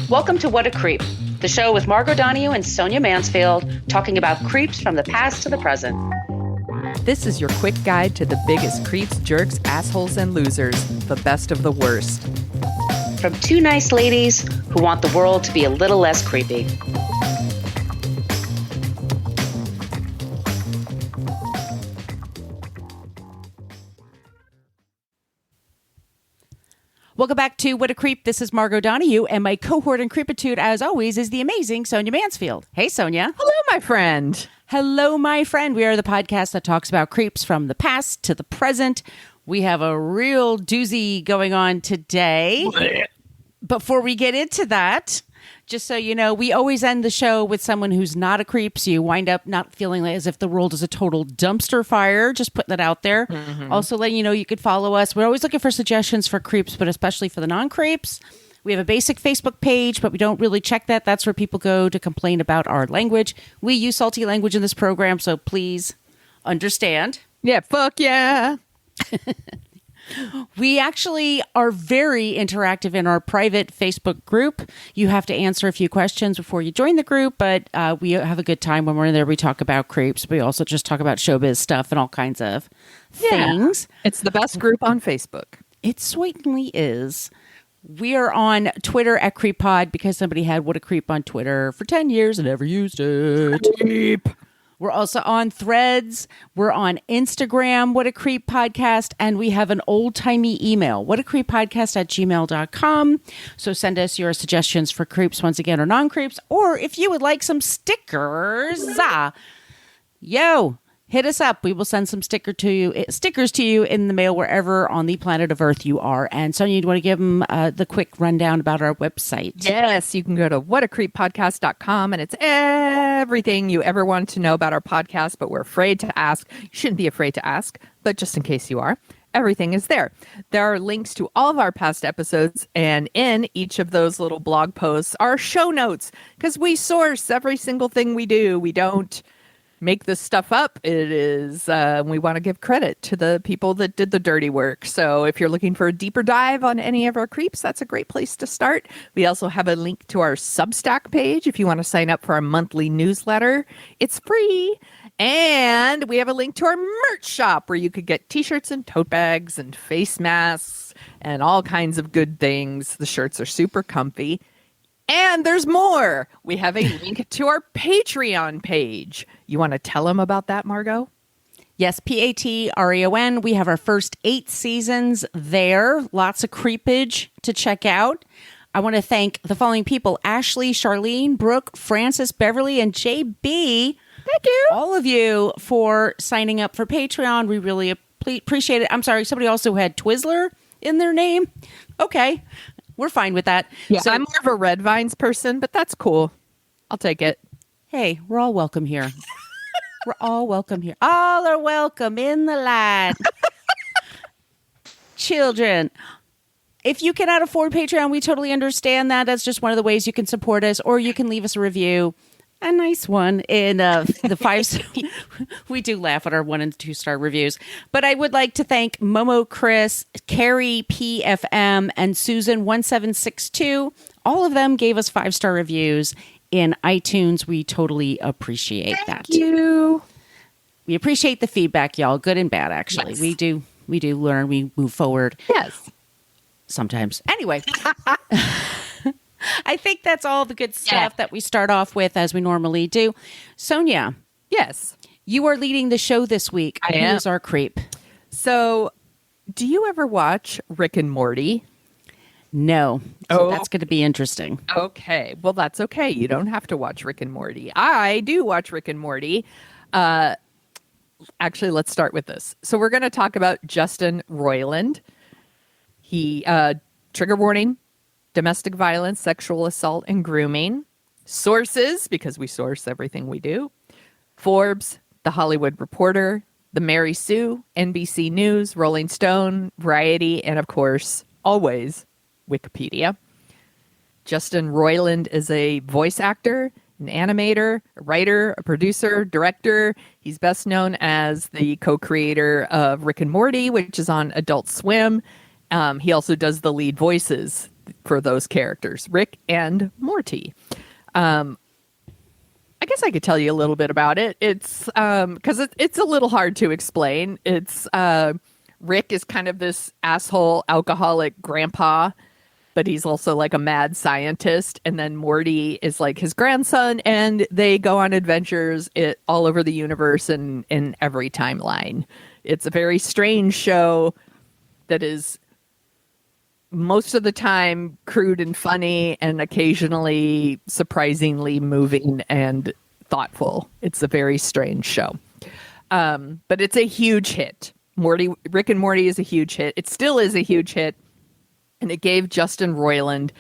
Welcome to What a Creep, the show with Margot Donohue and Sonia Mansfield talking about creeps from the past to the present. This is your quick guide to the biggest creeps, jerks, assholes, and losers, the best of the worst. From two nice ladies who want the world to be a little less creepy. Welcome back to What a Creep. This is Margot Donohue, and my cohort in creepitude, as always, is the amazing Sonia Mansfield. Hey, Sonia. Hello, my friend. Hello, my friend. We are the podcast that talks about creeps from the past to the present. We have a real doozy going on today. Before we get into that, just so you know, we always end the show with someone who's not a creep, so you wind up not feeling as if the world is a total dumpster fire. Just putting that out there. Mm-hmm. Also letting you know you could follow us. We're always looking for suggestions for creeps, but especially for the non-creeps. We have a basic Facebook page, but we don't really check that. That's where people go to complain about our language. We use salty language in this program, so please understand. Yeah, fuck yeah. We actually are very interactive in our private Facebook group. You have to answer a few questions before you join the group, but we have a good time when we're in there. We talk about creeps. We also just talk about showbiz stuff and all kinds of things. It's the best group on Facebook. It certainly is. We are on Twitter at CreepPod because somebody had What a Creep on Twitter for 10 years and never used it. Creep. We're also on Threads. We're on Instagram, What a Creep Podcast. And we have an old-timey email, whatacreeppodcast@gmail.com. So send us your suggestions for creeps once again or non-creeps. Or if you would like some stickers, hit us up. We will send some stickers to you in the mail wherever on the planet of Earth you are. And Sonia, do you want to give them the quick rundown about our website? Yes, you can go to whatacreeppodcast.com, and it's everything you ever wanted to know about our podcast, but we're afraid to ask. You shouldn't be afraid to ask, but just in case you are, everything is there. There are links to all of our past episodes, and in each of those little blog posts are show notes, because we source every single thing we do. We don't make this stuff up. It is, we want to give credit to the people that did the dirty work. So if you're looking for a deeper dive on any of our creeps, that's a great place to start. We also have a link to our Substack page if you want to sign up for our monthly newsletter. It's free. And we have a link to our merch shop where you could get t-shirts and tote bags and face masks and all kinds of good things. The shirts are super comfy. And there's more. We have a link to our Patreon page. You want to tell them about that, Margot? Yes, Patreon. We have our first 8 seasons there. Lots of creepage to check out. I want to thank the following people: Ashley, Charlene, Brooke, Francis, Beverly, and JB. Thank you. All of you for signing up for Patreon. We really appreciate it. I'm sorry, somebody also had Twizzler in their name. Okay. We're fine with that. Yeah, so I'm more of a Red Vines person, but that's cool. I'll take it. Hey, we're all welcome here. We're all welcome here. All are welcome in the light. Children, if you cannot afford Patreon, we totally understand that. That's just one of the ways you can support us, or you can leave us a review. A nice one in the 5. We do laugh at our 1 and 2 star reviews. But I would like to thank Momo Chris, Carrie PFM, and Susan 1762. All of them gave us 5-star reviews in iTunes. We totally appreciate that. Thank you. We appreciate the feedback, y'all. Good and bad, actually. Yes. We do learn. We move forward. Yes. Sometimes. Anyway. I think that's all the good stuff that we start off with as we normally do. Sonia. Yes. You are leading the show this week. I am. Who's our creep? So, do you ever watch Rick and Morty? No. So that's going to be interesting. Okay. Well, that's okay. You don't have to watch Rick and Morty. I do watch Rick and Morty. Actually, let's start with this. So we're going to talk about Justin Roiland. He, trigger warning, domestic violence, sexual assault, and grooming. Sources, because we source everything we do: Forbes, The Hollywood Reporter, The Mary Sue, NBC News, Rolling Stone, Variety, and of course, always, Wikipedia. Justin Roiland is a voice actor, an animator, a writer, a producer, director. He's best known as the co-creator of Rick and Morty, which is on Adult Swim. He also does the lead voices for those characters, Rick and Morty. I guess I could tell you a little bit about it. It's because it's a little hard to explain. It's Rick is kind of this asshole alcoholic grandpa, but he's also like a mad scientist. And then Morty is like his grandson, and they go on adventures all over the universe and in every timeline. It's a very strange show that is most of the time crude and funny and occasionally surprisingly moving and thoughtful. It's a very strange show. But it's a huge hit. Rick and Morty is a huge hit. It still is a huge hit. And it gave Justin Roiland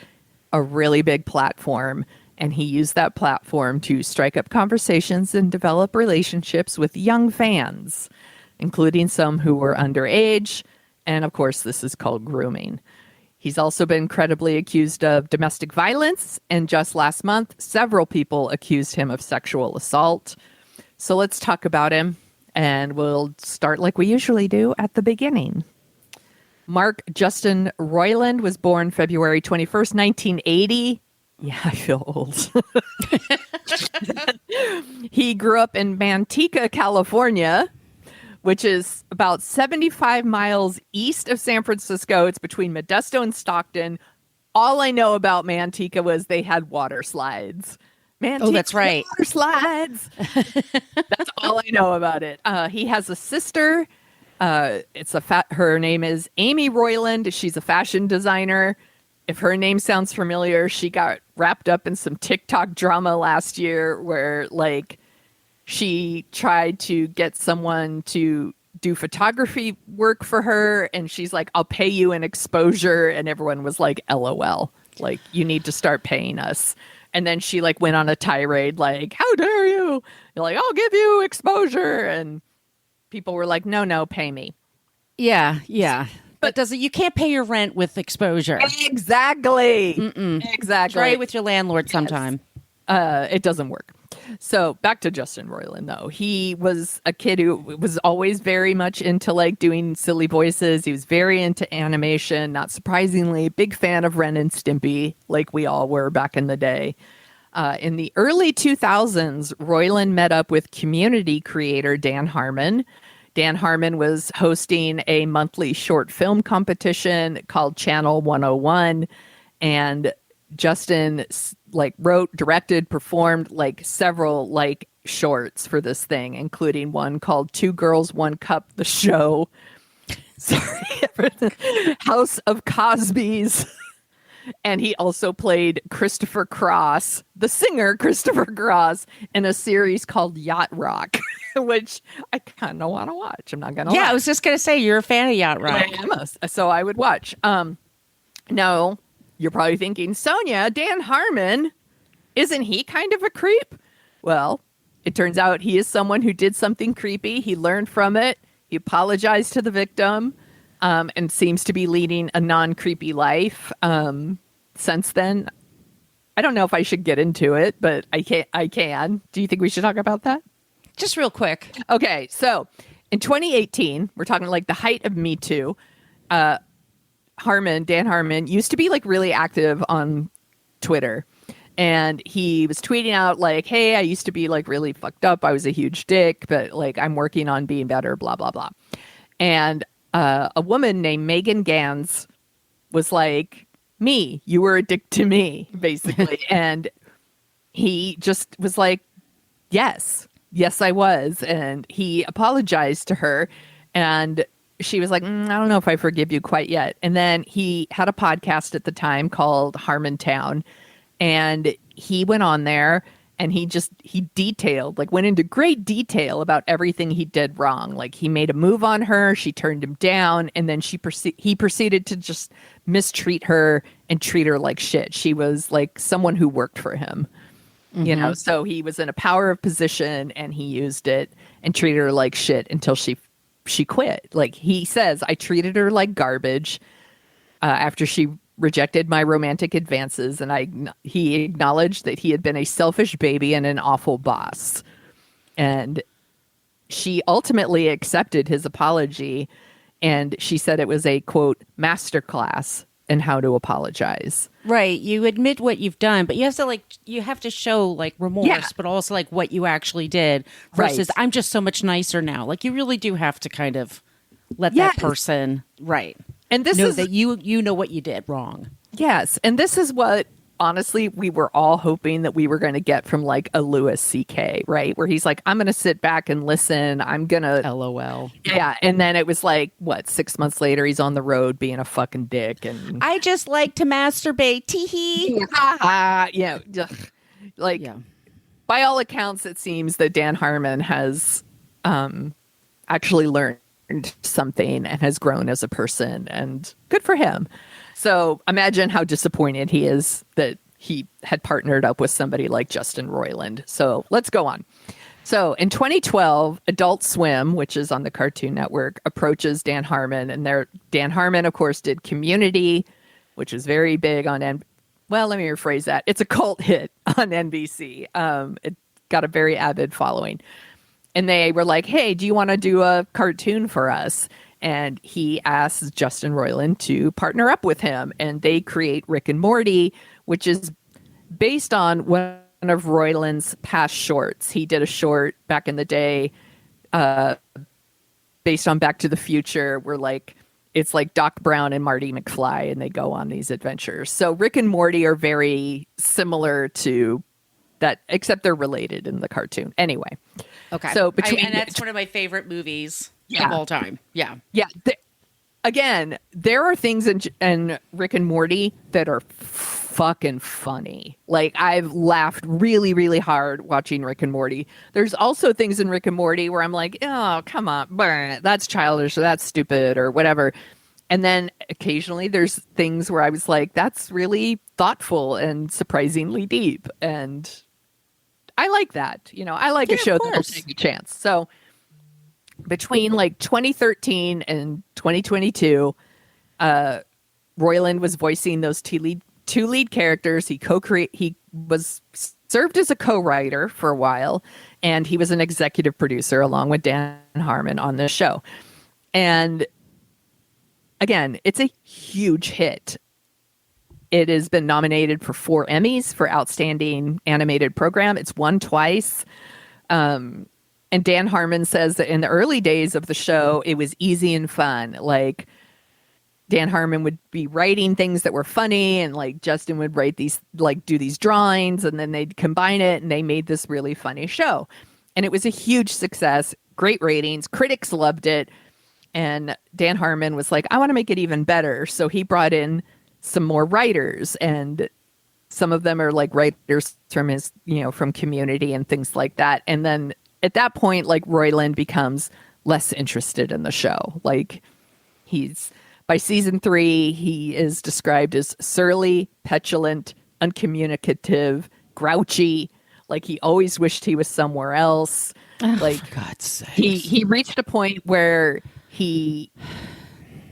a really big platform. And he used that platform to strike up conversations and develop relationships with young fans, including some who were underage. And of course, this is called grooming. He's also been credibly accused of domestic violence, and just last month, several people accused him of sexual assault. So let's talk about him, and we'll start like we usually do at the beginning. Mark Justin Roiland was born February 21st, 1980. Yeah, I feel old. He grew up in Manteca, California, which is about 75 miles east of San Francisco. It's between Modesto and Stockton. All I know about Manteca was they had water slides. Manteca, that's right. Water slides. That's all I know about it. He has a sister. Her name is Amy Roiland. She's a fashion designer. If her name sounds familiar, she got wrapped up in some TikTok drama last year where like she tried to get someone to do photography work for her, and she's like, I'll pay you an exposure. And everyone was like, LOL, like, you need to start paying us. And then she like went on a tirade, like, how dare you? You're like, I'll give you exposure. And people were like, no, pay me. Yeah. But you can't pay your rent with exposure. Exactly. Exactly. Try it with your landlord sometime. It doesn't work. So back to Justin Roiland, though. He was a kid who was always very much into like doing silly voices. He was very into animation, not surprisingly, big fan of Ren and Stimpy, like we all were back in the day. In the early 2000s, Roiland met up with community creator Dan Harmon. Dan Harmon was hosting a monthly short film competition called Channel 101, and Justin like wrote, directed, performed like several like shorts for this thing, including one called Two Girls, One Cup, the show. Sorry, House of Cosby's. And he also played Christopher Cross, the singer Christopher Cross, in a series called Yacht Rock, which I kind of want to watch. I'm not going to lie. I was just going to say, you're a fan of Yacht Rock. I am, so I would watch. No, you're probably thinking, Sonia, Dan Harmon, isn't he kind of a creep? Well, it turns out he is someone who did something creepy. He learned from it. He apologized to the victim. And seems to be leading a non-creepy life since then. I don't know if I should get into it, but I can. Do you think we should talk about that? Just real quick. Okay, so in 2018, we're talking like the height of Me Too. Dan Harmon, used to be like really active on Twitter. And he was tweeting out like, hey, I used to be like really fucked up. I was a huge dick, but like I'm working on being better, blah, blah, blah. And a woman named Megan Gans was like, you were a dick to me, basically. And he just was like, yes, I was. And he apologized to her. And she was like, I don't know if I forgive you quite yet. And then he had a podcast at the time called Harmontown. And he went on there and he detailed, like went into great detail about everything he did wrong. Like he made a move on her, she turned him down, and then he proceeded to just mistreat her and treat her like shit. She was like someone who worked for him, you know? So he was in a power of position and he used it and treated her like shit until she quit. Like he says, I treated her like garbage after she rejected my romantic advances, and he acknowledged that he had been a selfish baby and an awful boss. And she ultimately accepted his apology, and she said it was a, quote, masterclass and how to apologize. Right. You admit what you've done, but you have to show like remorse, Yeah. but also like what you actually did versus Right. I'm just so much nicer now. Like you really do have to kind of let Yes. that person And this know is that you know what you did wrong. yes, and this is what honestly we were all hoping that we were going to get from like a Louis C.K., right? Where he's like, I'm going to sit back and listen. I'm going to LOL. yeah, and then it was like what 6 months later he's on the road being a fucking dick and I just like to masturbate. Tee-hee. yeah, ugh. Like Yeah. by all accounts, it seems that Dan Harmon has actually learned something and has grown as a person, and good for him. So imagine how disappointed he is that he had partnered up with somebody like Justin Roiland. So let's go on. So in 2012, Adult Swim, which is on the Cartoon Network, approaches Dan Harmon, and Dan Harmon, of course, did Community, which is very big on well, let me rephrase that. It's a cult hit on NBC. It got a very avid following. And they were like, hey, do you want to do a cartoon for us? And he asks Justin Roiland to partner up with him. And they create Rick and Morty, which is based on one of Roiland's past shorts. He did a short back in the day based on Back to the Future, where like it's like Doc Brown and Marty McFly, and they go on these adventures. So Rick and Morty are very similar to that, except they're related in the cartoon. Anyway. Okay. So between and that's one of my favorite movies Yeah. of all time. Yeah. yeah, again, there are things in Rick and Morty that are fucking funny. Like I've laughed really, really hard watching Rick and Morty. There's also things in Rick and Morty where I'm like, oh, come on, that's childish, or that's stupid, or whatever. And then occasionally there's things where I was like, that's really thoughtful and surprisingly deep. And I like that. You know, I like a show that'll take a chance. So between like 2013 and 2022, Roiland was voicing those two lead characters. He served as a co-writer for a while, and he was an executive producer along with Dan Harmon on this show. And again, it's a huge hit. It has been nominated for 4 Emmys for Outstanding Animated Program. It's won twice. And Dan Harmon says that in the early days of the show, it was easy and fun. Like Dan Harmon would be writing things that were funny, and like Justin would write these, like do these drawings, and then they'd combine it, and they made this really funny show. And it was a huge success, great ratings. Critics loved it. And Dan Harmon was like, I want to make it even better. So he brought in some more writers, and some of them are like writers from his, from Community and things like that. And then at that point, like Roiland becomes less interested in the show. Like by season 3, he is described as surly, petulant, uncommunicative, grouchy. Like he always wished he was somewhere else. Like For God's sake. He reached a point where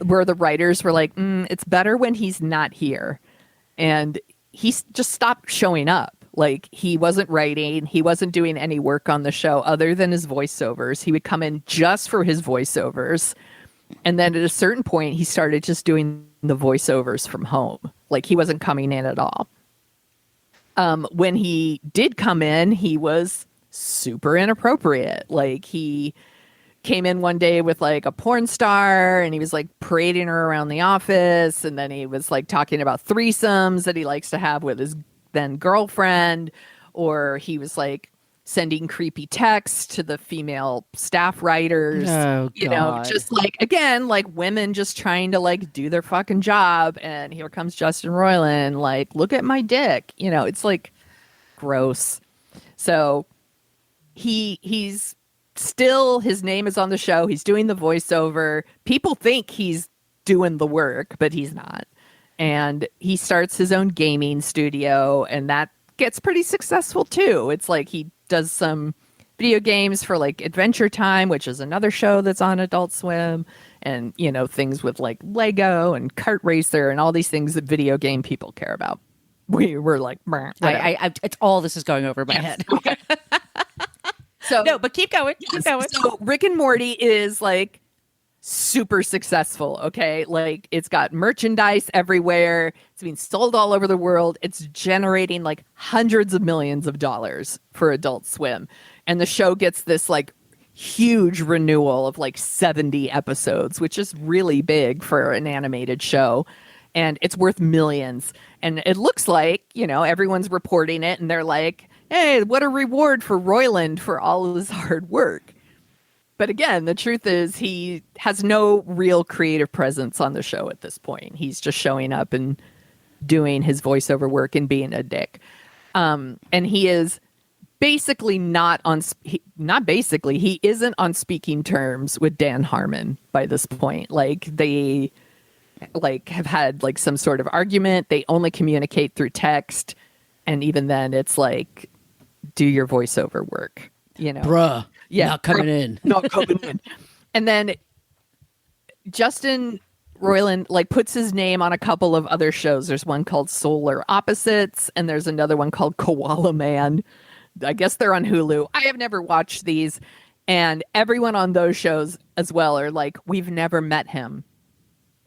where the writers were like, it's better when he's not here. And he just stopped showing up. Like he wasn't writing. He wasn't doing any work on the show other than his voiceovers. He would come in just for his voiceovers. And then at a certain point, he started just doing the voiceovers from home. Like he wasn't coming in at all. When he did come in, he was super inappropriate. Like he came in one day with like a porn star, and he was like parading her around the office, and then he was like talking about threesomes that he likes to have with his then girlfriend, or he was like sending creepy texts to the female staff writers. Oh, God. Just like, again, like women just trying to like do their fucking job. And here comes Justin Roiland, like, look at my dick. It's like gross. So he's still, his name is on the show. He's doing the voiceover. People think he's doing the work, but he's not. And he starts his own gaming studio, and that gets pretty successful too. It's like he does some video games for like Adventure Time, which is another show that's on Adult Swim, and things with like Lego and Kart Racer and all these things that video game people care about. We were like, it's all this is going over my head. So no, but keep going. Keep going. So Rick and Morty is like super successful. Okay. Like it's got merchandise everywhere. It's being sold all over the world. It's generating like hundreds of millions of dollars for Adult Swim. And the show gets this like huge renewal of like 70 episodes, which is really big for an animated show. And it's worth millions. And it looks like, everyone's reporting it and they're like, hey, what a reward for Roiland for all of his hard work. But again, the truth is he has no real creative presence on the show at this point. He's just showing up and doing his voiceover work and being a dick. And he is basically he isn't on speaking terms with Dan Harmon by this point. Like they have had like some sort of argument. They only communicate through text. And even then it's like, do your voiceover work, Bruh. Yeah. Not coming in. Not coming in. And then Justin Roiland like puts his name on a couple of other shows. There's one called Solar Opposites and there's another one called Koala Man. I guess they're on Hulu. I have never watched these. And everyone on those shows as well are like, we've never met him.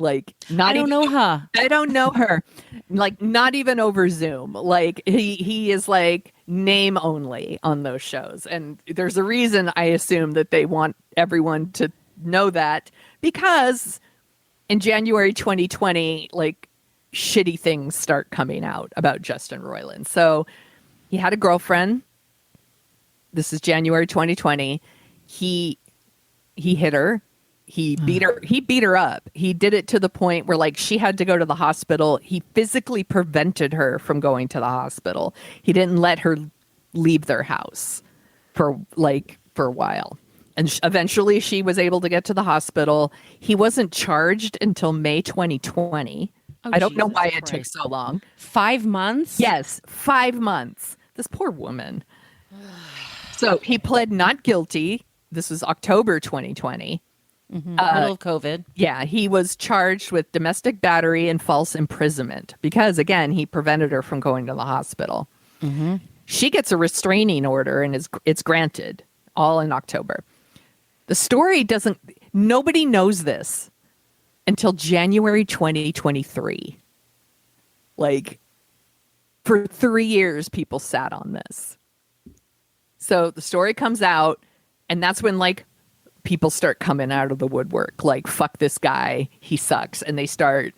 Like, I don't know her. I don't know her. Like, not even over Zoom. Like, he is like name only on those shows. And there's a reason I assume that they want everyone to know that because in January 2020, like shitty things start coming out about Justin Roiland. So he had a girlfriend. This is January 2020. He hit her. He beat her up. He did it to the point where like she had to go to the hospital. He physically prevented her from going to the hospital. He didn't let her leave their house for a while. And eventually she was able to get to the hospital. He wasn't charged until May 2020. I don't know why it took so long. 5 months? Yes, 5 months. This poor woman. So he pled not guilty. This was October 2020. Middle of COVID. Yeah, he was charged with domestic battery and false imprisonment because, again, he prevented her from going to the hospital. Mm-hmm. She gets a restraining order and it's granted, all in October. The story nobody knows this until January 2023. Like, for 3 years, people sat on this. So the story comes out, and that's when, like, people start coming out of the woodwork, like, fuck this guy, he sucks. And they start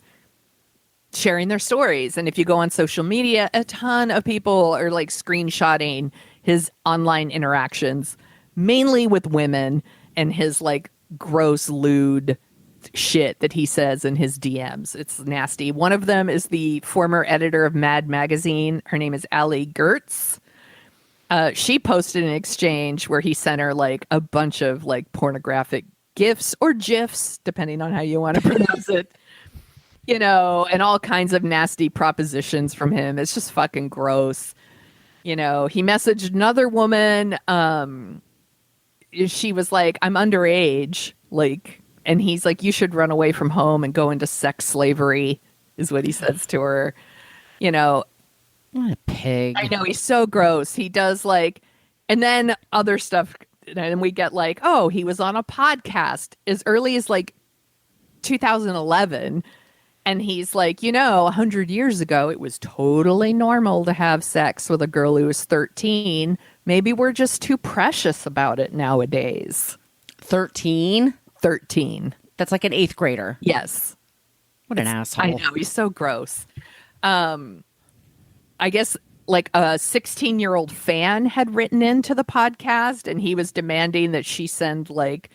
sharing their stories. And if you go on social media, a ton of people are like screenshotting his online interactions, mainly with women and his like gross lewd shit that he says in his DMs. It's nasty. One of them is the former editor of Mad Magazine. Her name is Allie Gertz. She posted an exchange where he sent her like a bunch of like pornographic GIFs or GIFs, depending on how you want to pronounce it, and all kinds of nasty propositions from him. It's just fucking gross. He messaged another woman. She was like, I'm underage. Like, and he's like, you should run away from home and go into sex slavery is what he says to her. What a pig. I know, he's so gross. He does like, and then other stuff. And we get like, oh, he was on a podcast as early as like 2011. And he's like, 100 years ago, it was totally normal to have sex with a girl who was 13. Maybe we're just too precious about it nowadays. 13? 13. That's like an 8th grader. Yes. What an asshole. I know, he's so gross. I guess like a 16-year-old fan had written into the podcast and he was demanding that she send like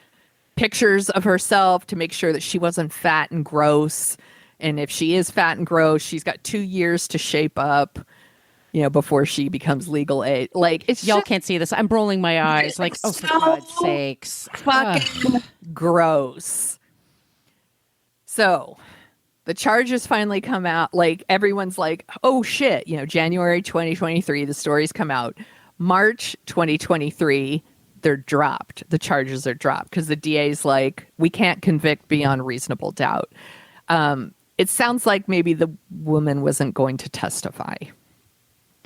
pictures of herself to make sure that she wasn't fat and gross. And if she is fat and gross, she's got 2 years to shape up, before she becomes legal age. Like, it's y'all just, can't see this. I'm rolling my eyes like, oh, for God's sakes. Fucking gross. So the charges finally come out. Like, everyone's like, oh shit, January 2023, the stories come out. March 2023, they're dropped. The charges are dropped because the DA's like, we can't convict beyond reasonable doubt. It sounds like maybe the woman wasn't going to testify.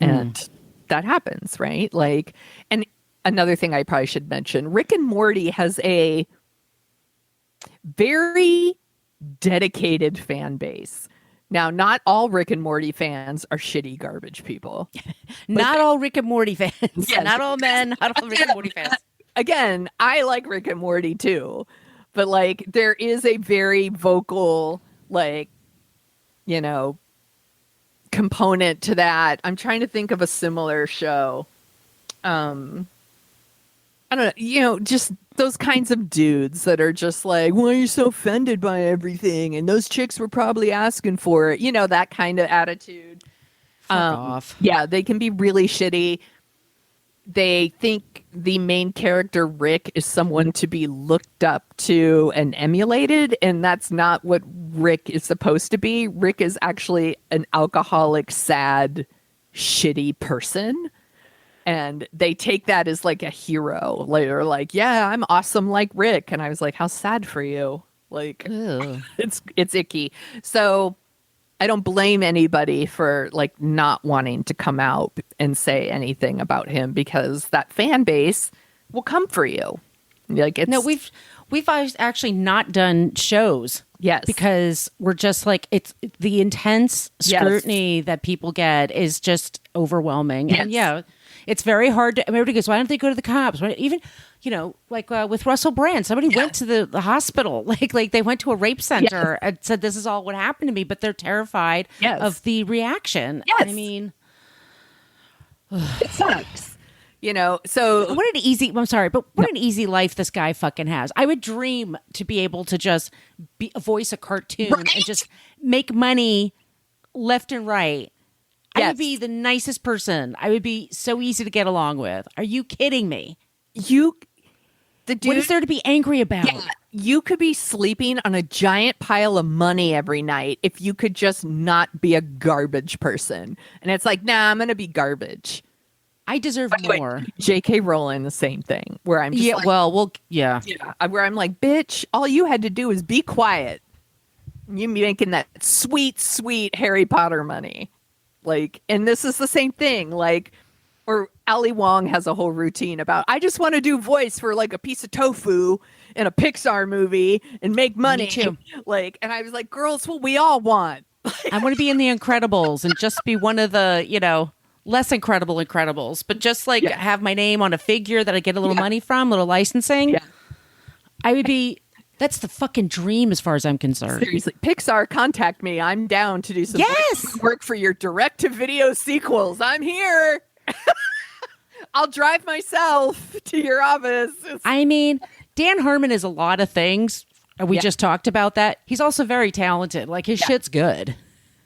And that happens, right? Like, and another thing I probably should mention, Rick and Morty has a Very dedicated fan base. Now, not all Rick and Morty fans are shitty garbage people. Not all Rick and Morty fans. Yes. Not all men, not all Rick and Morty fans. Again, I like Rick and Morty too, but like there is a very vocal, like, you know, component to that. I'm trying to think of a similar show. I don't know, you know, just those kinds of dudes that are just like, why are you so offended by everything? And those chicks were probably asking for it. You know, that kind of attitude. Fuck off. Yeah, they can be really shitty. They think the main character, Rick, is someone to be looked up to and emulated, and that's not what Rick is supposed to be. Rick is actually an alcoholic, sad, shitty person. And they take that as like a hero. They're like, yeah, I'm awesome like Rick. And I was like, how sad for you. Like, it's icky. So I don't blame anybody for like not wanting to come out and say anything about him, because that fan base will come for you. Like, it's No, we've actually not done shows. Yes. Because we're just like, it's the intense scrutiny that people get is just overwhelming. Yes. And yeah, it's very hard to, everybody goes, why don't they go to the cops? Even, you know, like with Russell Brand, somebody went to the hospital, like they went to a rape center and said, this is all what happened to me, but they're terrified of the reaction. Yes. I mean, it sucks. You know, so what an easy, I'm sorry, but what an easy life this guy fucking has. I would dream to be able to just voice a cartoon and just make money left and right. I would be the nicest person. I would be so easy to get along with. Are you kidding me? The dude, what is there to be angry about? Yeah, you could be sleeping on a giant pile of money every night if you could just not be a garbage person. And it's like, nah, I'm going to be garbage. I deserve more. J.K. Rowling, the same thing, where I'm just like, where I'm like, bitch, all you had to do is be quiet. You making that sweet, sweet Harry Potter money. Like, and this is the same thing. Like, or Ali Wong has a whole routine about, I just want to do voice for like a piece of tofu in a Pixar movie and make money. Me too. Like, and I was like, girl, it's what we all want. I want to be in The Incredibles and just be one of the, you know, less incredible Incredibles, but just like have my name on a figure that I get a little money from, little licensing. Yeah. I would be, that's the fucking dream as far as I'm concerned. Seriously, Pixar, contact me. I'm down to do some work for your direct-to-video sequels. I'm here. I'll drive myself to your office. I mean, Dan Harmon is a lot of things. We just talked about that. He's also very talented. Like, his shit's good.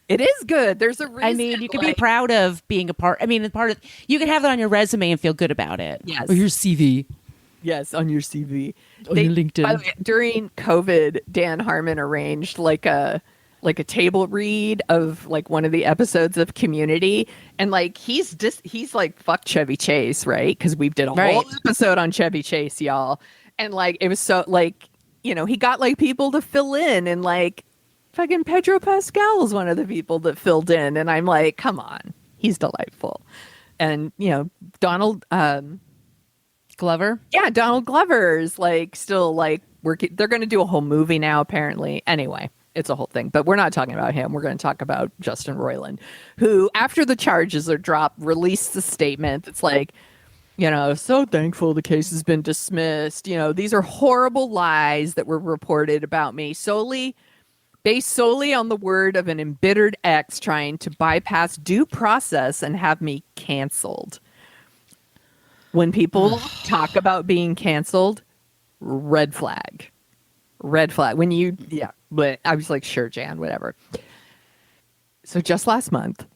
It is good. There's a reason. I mean, you can be proud of being a part. I mean, you can have that on your resume and feel good about it. Yes. Or your CV. Yes, on your CV. On your LinkedIn. By the way, during COVID, Dan Harmon arranged like a table read of like one of the episodes of Community, and like he's like, fuck Chevy Chase, right? Because we did a whole episode on Chevy Chase, y'all, and like it was so like, you know, he got like people to fill in, and like fucking Pedro Pascal is one of the people that filled in, and I'm like, come on, he's delightful. And you know, Donald Glover? Yeah, Donald Glover's like still like working. They're going to do a whole movie now, apparently. Anyway, it's a whole thing, but we're not talking about him. We're going to talk about Justin Roiland, who, after the charges are dropped, released a statement that's like, you know, so thankful the case has been dismissed. You know, these are horrible lies that were reported about me based solely on the word of an embittered ex trying to bypass due process and have me canceled. When people talk about being canceled, red flag. Red flag. But I was like, sure, Jan, whatever. So just last month,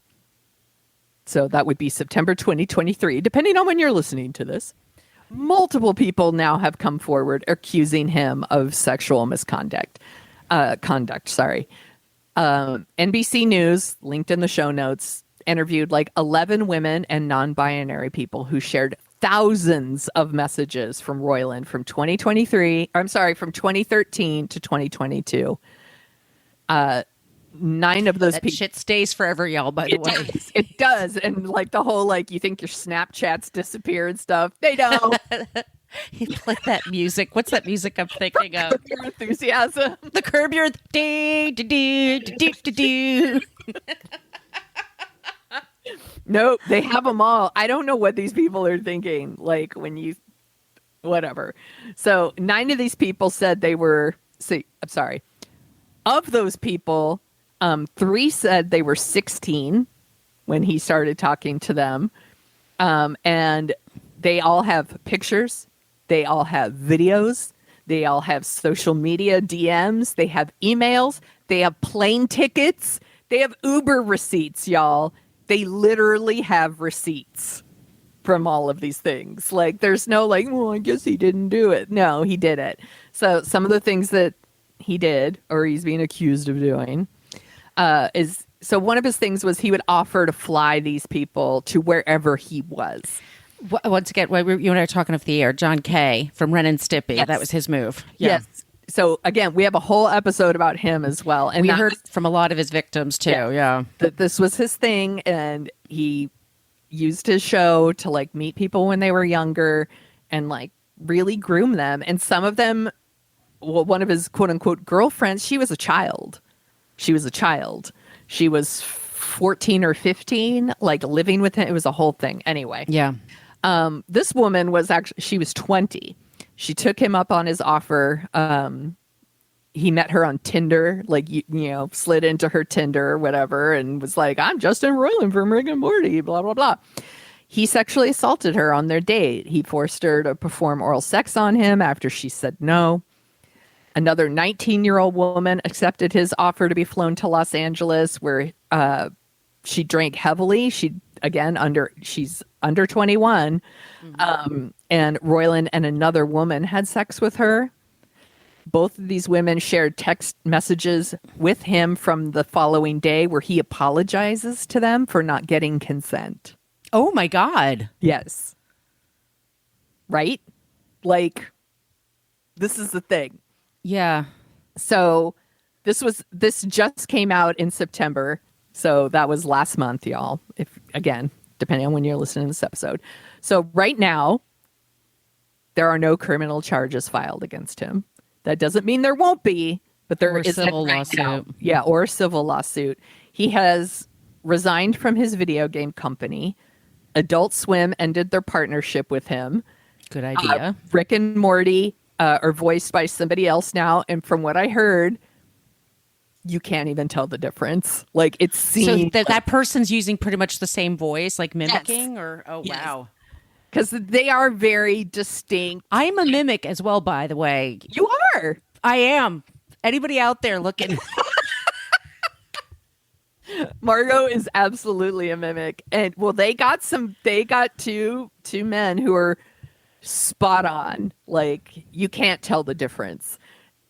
so that would be September 2023, depending on when you're listening to this, multiple people now have come forward accusing him of sexual misconduct. NBC News, linked in the show notes, interviewed like 11 women and non-binary people who shared thousands of messages from Roiland from 2013 to 2022. 9 of those people. Shit stays forever, y'all, by the way. It does. And like the whole, like, you think your Snapchats disappear and stuff. They don't. He played that music. What's that music I'm thinking of? Your enthusiasm. The Curb Your do. Nope, they have them all. I don't know what these people are thinking. Like whatever. So 9 of these people said they were. I'm sorry. Of those people, 3 said they were 16 when he started talking to them, and they all have pictures. They all have videos. They all have social media DMs. They have emails. They have plane tickets. They have Uber receipts, y'all. They literally have receipts from all of these things. Like, there's no like, well, I guess he didn't do it. No, he did it. So some of the things that he did, or he's being accused of doing, so one of his things was he would offer to fly these people to wherever he was. Once again, you and I are talking off the air. John Kay from Ren and Stimpy. Yes. That was his move. Yeah. Yes. So again, we have a whole episode about him as well. And we heard from a lot of his victims too. Yeah. That this was his thing, and he used his show to like meet people when they were younger and like really groom them. And some of them, well, one of his quote unquote girlfriends, she was a child. She was 14 or 15, like living with him. It was a whole thing. Anyway. Yeah. This woman was she was 20. She took him up on his offer. He met her on Tinder, like, you know, slid into her Tinder or whatever, and was like, I'm Justin Roiland from Rick and Morty, blah, blah, blah. He sexually assaulted her on their date. He forced her to perform oral sex on him after she said no. Another 19-year-old woman accepted his offer to be flown to Los Angeles, where she drank heavily. She's under 21. And Roiland and another woman had sex with her. Both of these women shared text messages with him from the following day where he apologizes to them for not getting consent. Oh my God. Yes. Right? Like, this is the thing. Yeah. So this just came out in September. So that was last month, y'all. If again, depending on when you're listening to this episode. So right now, there are no criminal charges filed against him. That doesn't mean there won't be, but there is a civil lawsuit. Yeah, or a civil lawsuit. He has resigned from his video game company. Adult Swim ended their partnership with him. Good idea. Rick and Morty are voiced by somebody else now, and from what I heard, you can't even tell the difference. Like, it seems so that person's using pretty much the same voice, like mimicking, yes. or yes. Wow. Because they are very distinct. I'm a mimic as well, by the way. You are. I am. Anybody out there looking? Margot is absolutely a mimic. And well, they got two men who are spot on. Like, you can't tell the difference.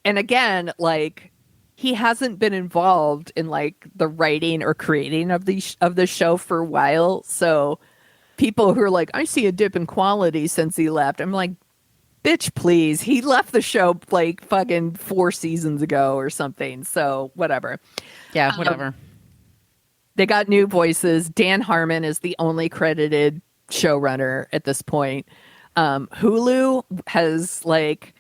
And again, like, he hasn't been involved in like the writing or creating of the show for a while. So people who are like, I see a dip in quality since he left. I'm like, bitch, please. He left the show like fucking 4 seasons ago or something. So whatever. Yeah, whatever. They got new voices. Dan Harmon is the only credited showrunner at this point. Hulu has like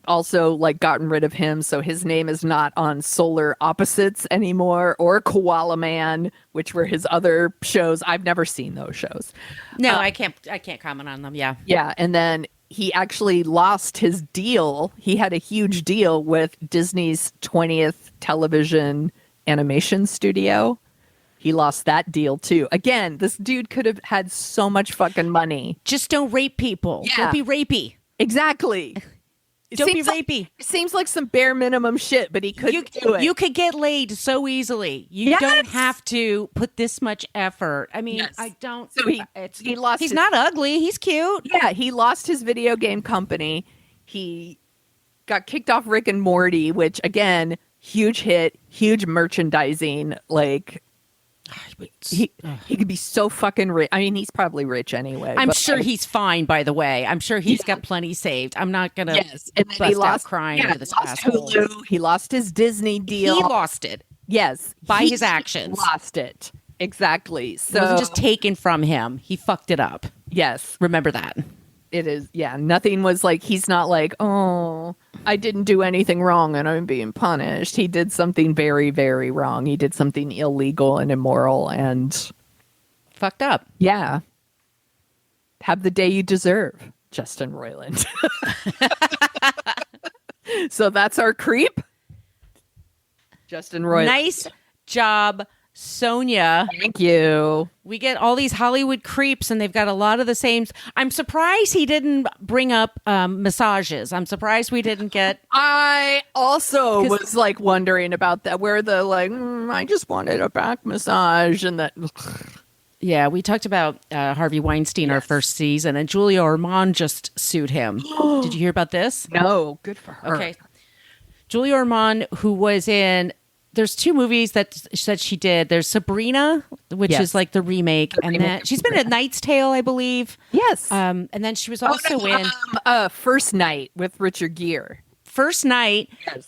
also like gotten rid of him, so his name is not on Solar Opposites anymore, or Koala Man, which were his other shows. I've never seen those shows. No, I can't comment on them. Yeah, and then he actually lost his deal. He had a huge deal with Disney's 20th television animation studio. He lost that deal too. Again, this dude could have had so much fucking money. Just don't rape people. Yeah. Don't be rapey. Exactly. Don't be rapey. It seems like some bare minimum shit, but he couldn't do it. You could get laid so easily. You don't have to put this much effort. I mean, yes. I don't. So he lost. He's not ugly. He's cute. Yeah, he lost his video game company. He got kicked off Rick and Morty, which again, huge hit, huge merchandising. Like, he could be so fucking rich. I mean, he's probably rich anyway. I'm sure he's fine, by the way. I'm sure he's got plenty saved. I'm not going to and then bust out crying over this asshole. Hulu. He lost his Disney deal. He lost it. Yes. By his actions. Lost it. Exactly. So it wasn't just taken from him. He fucked it up. Yes. Remember that. It is, yeah. Nothing was like, he's not like, oh, I didn't do anything wrong and I'm being punished. He did something very, very wrong. He did something illegal and immoral and fucked up. Yeah. Have the day you deserve, Justin Roiland. So that's our creep. Justin Roiland. Nice job, Sonia. Thank you. We get all these Hollywood creeps, and they've got a lot of the same. I'm surprised he didn't bring up massages. I'm surprised we didn't get. I also was like wondering about that, where the like, I just wanted a back massage, and that. Yeah, we talked about Harvey Weinstein our first season, and Julia Ormond just sued him. Did you hear about this? No, good for her. Okay. Julia Ormond, who was in, there's 2 movies that she did. There's Sabrina, which is like the remake, and then she's been at Knight's Tale, I believe. Yes. And then she was also in First Night with Richard Gere. First Night. Yes.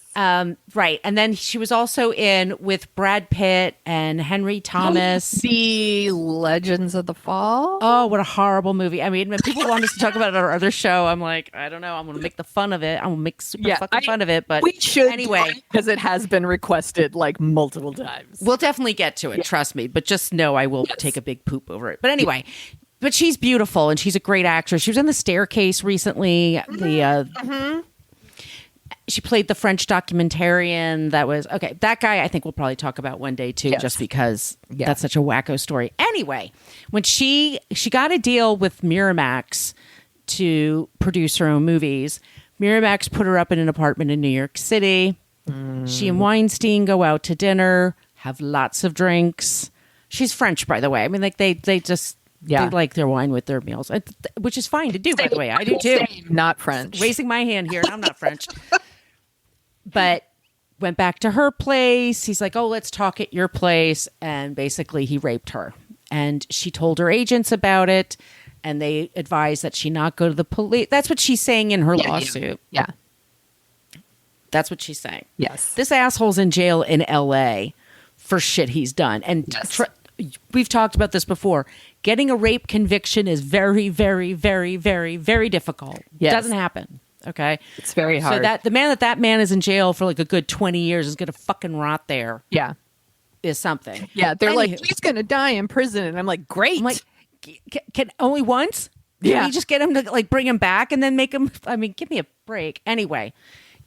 Right. And then she was also in with Brad Pitt and Henry Thomas. The Legends of the Fall. Oh, what a horrible movie. I mean, when people want us to talk about our other show, I'm like, I don't know. I'm going to make the fun of it. I'm going to make super fucking fun of it. But we should anyway. Because it has been requested like multiple times. We'll definitely get to it. Trust me. But just know I will take a big poop over it. But anyway. But she's beautiful and she's a great actress. She was in The Staircase recently. She played the French documentarian that was okay. That guy I think we'll probably talk about one day too, just because that's such a wacko story. Anyway, when she got a deal with Miramax to produce her own movies, Miramax put her up in an apartment in New York City. She and Weinstein go out to dinner, have lots of drinks. She's French, by the way. I mean, like they just. They like their wine with their meals, which is fine to do, by the way. I do too. Not French. Raising my hand here, and I'm not French. But went back to her place. He's like, oh, let's talk at your place. And basically, he raped her. And she told her agents about it. And they advised that she not go to the police. That's what she's saying in her lawsuit. Yeah. That's what she's saying. Yes. This asshole's in jail in L.A. for shit he's done. And we've talked about this before. Getting a rape conviction is very, very, very, very, very difficult. Yes. It doesn't happen. Okay. It's very hard. So that man is in jail for like a good 20 years is going to fucking rot there. Yeah. Is something. Yeah. They're like, he's going to die in prison. And I'm like, great. I'm like, can only once? Can we just get him to like bring him back and then make him, I mean, give me a break. Anyway,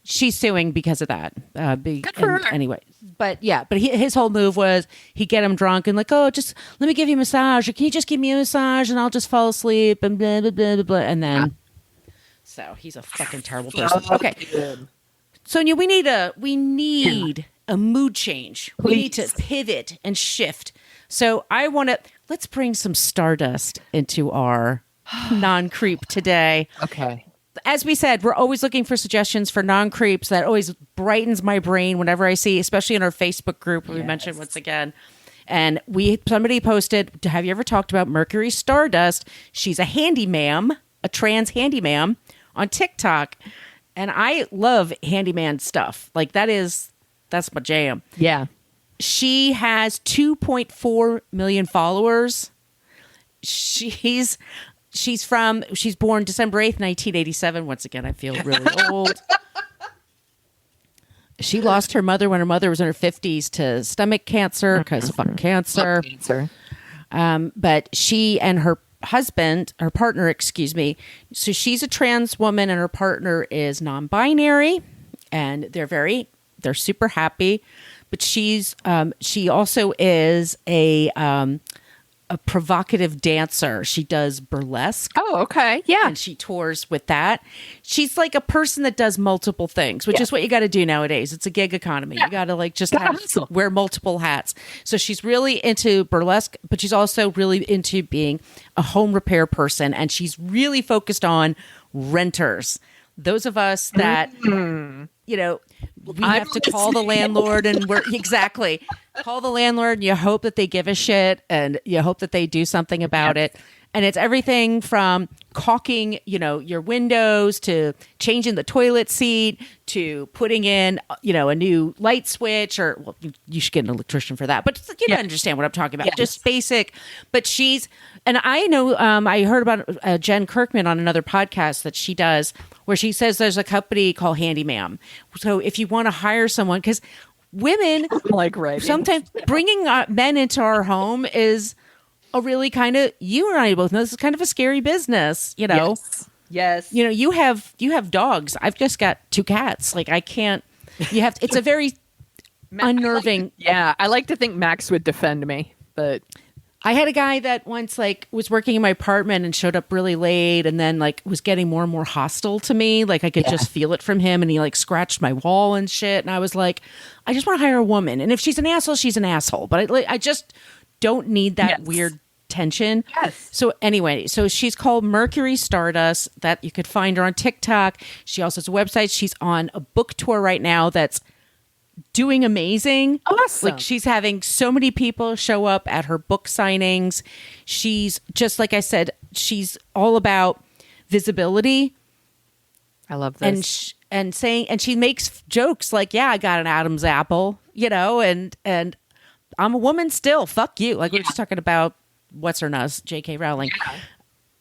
she's suing because of that. Good for her. Anyway. But his whole move was he'd get him drunk and like, oh, just let me give you a massage, or can you just give me a massage and I'll just fall asleep and blah, blah, blah, blah, blah. And then, so he's a fucking terrible person. Okay. Sonia, we need a mood change. Please. We need to pivot and shift. So let's bring some Stardust into our non-creep today. Okay. As we said, we're always looking for suggestions for non-creeps. That always brightens my brain whenever I see, especially in our Facebook group, we mentioned once again. And somebody posted, have you ever talked about Mercury Stardust? She's a handyman, a trans handyman on TikTok. And I love handyman stuff. Like that's my jam. Yeah. She has 2.4 million followers. She's born December 8th, 1987. Once again, I feel really old. She lost her mother when her mother was in her 50s to stomach cancer, because fuck cancer. But she and her partner, so she's a trans woman and her partner is non-binary, and they're super happy. But she also is a provocative dancer. She does burlesque. Oh, okay. Yeah. And she tours with that. She's like a person that does multiple things, which is what you got to do nowadays. It's a gig economy. Yeah. You got to like just wear multiple hats. So she's really into burlesque, but she's also really into being a home repair person. And she's really focused on renters. Those of us that, we have to call the landlord and we're exactly. Call the landlord. You hope that they give a shit, and you hope that they do something about it. And it's everything from caulking, your windows, to changing the toilet seat, to putting in, a new light switch, or you should get an electrician for that. But you understand what I'm talking about. Yes. Just basic. But and I know, I heard about Jen Kirkman on another podcast that she does, where she says there's a company called Handyman. So if you want to hire someone, because women sometimes bringing men into our home is a really kind of, you and I both know this is kind of a scary business, Yes. You have dogs. I've just got 2 cats. Like, I can't, it's a very unnerving. I like to think Max would defend me, but I had a guy that once was working in my apartment and showed up really late, and then was getting more and more hostile to me. Like, I could just feel it from him, and he scratched my wall and shit. And I was like, I just want to hire a woman. And if she's an asshole, she's an asshole. But I just don't need that weird tension. Yes. So anyway, she's called Mercury Stardust. That you could find her on TikTok. She also has a website. She's on a book tour right now that's doing amazing. Awesome. She's having so many people show up at her book signings. She's just, like I said, she's all about visibility. I love this. And she makes jokes like, I got an Adam's apple, and I'm a woman still. Fuck you. We're just talking about what's her nuts, J.K. Rowling. Yeah.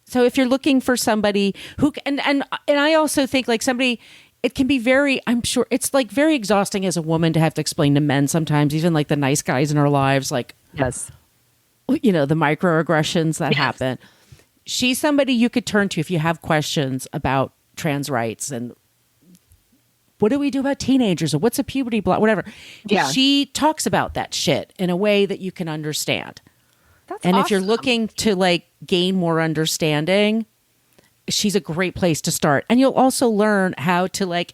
So if you're looking for somebody who and I also think somebody, it can be very, I'm sure it's very exhausting as a woman to have to explain to men sometimes, even the nice guys in our lives, yes, the microaggressions that happen. She's somebody you could turn to if you have questions about trans rights and what do we do about teenagers, or what's a puberty block, whatever. Yeah. She talks about that shit in a way that you can understand. That's and awesome. If you're looking to gain more understanding, she's a great place to start. And you'll also learn how to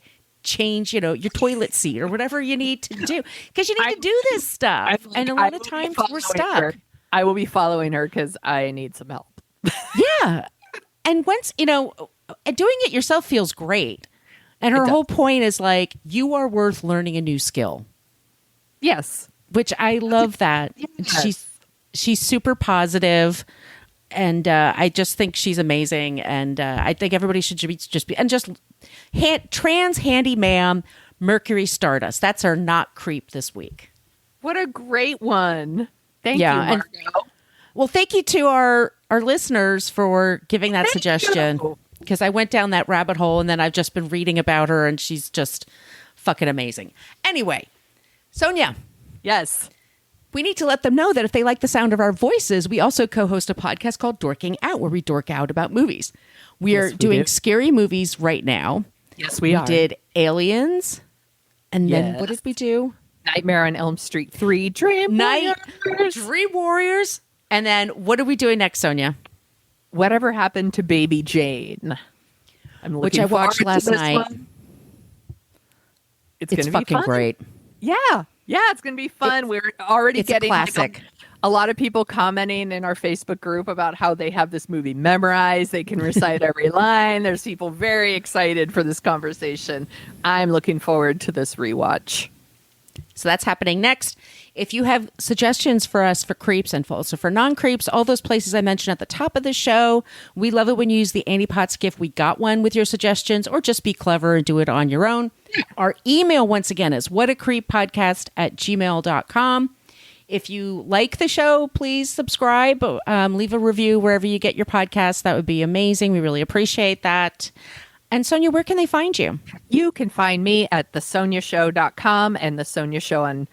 change, your toilet seat or whatever you need to do, because you need to do this stuff. And a lot of times we're stuck. Her. I will be following her because I need some help. Yeah. And once, doing it yourself feels great. And her whole point is you are worth learning a new skill. Yes. Which I love that. Yes. She's super positive, and I just think she's amazing. And I think everybody should trans handyman Mercury Stardust. That's our not creep this week. What a great one! Thank you, Margo. Well, thank you to our listeners for giving that suggestion, because I went down that rabbit hole, and then I've just been reading about her, and she's just fucking amazing. Anyway, Sonia. Yes. We need to let them know that if they like the sound of our voices, we also co-host a podcast called Dorking Out, where we dork out about movies. We are doing scary movies right now. Yes, we are. We did Aliens. And then what did we do? Nightmare on Elm Street 3. Dream Warriors. And then what are we doing next, Sonia? Whatever Happened to Baby Jane. Which I watched last night. One. It's fucking great. Yeah. Yeah, it's going to be fun. We're already getting classic. A lot of people commenting in our Facebook group about how they have this movie memorized. They can recite every line. There's people very excited for this conversation. I'm looking forward to this rewatch. So that's happening next. If you have suggestions for us for creeps and also for non-creeps, all those places I mentioned at the top of the show, we love it when you use the Annie Potts gift. We got one with your suggestions, or just be clever and do it on your own. Our email, once again, is whatacreeppodcast@gmail.com. If you like the show, please subscribe, leave a review wherever you get your podcasts. That would be amazing. We really appreciate that. And Sonia, where can they find you? You can find me at thesoniashow.com and The Sonia Show on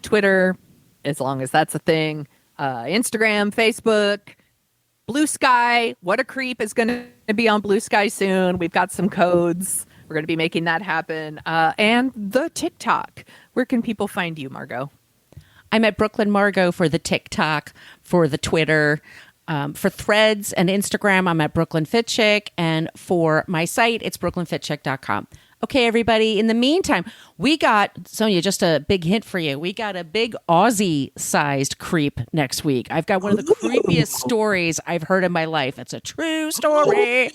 Twitter, as long as that's a thing, Instagram, Facebook, Blue Sky. What a Creep is going to be on Blue Sky soon. We've got some codes. We're going to be making that happen. And the TikTok. Where can people find you, Margo? I'm at Brooklyn Margo for the TikTok, for the Twitter. For Threads and Instagram, I'm at Brooklyn Fit Chick. And for my site, it's brooklynfitchick.com. Okay, everybody. In the meantime, we got, Sonia, just a big hint for you. We got a big Aussie-sized creep next week. I've got one of the creepiest stories I've heard in my life. It's a true story.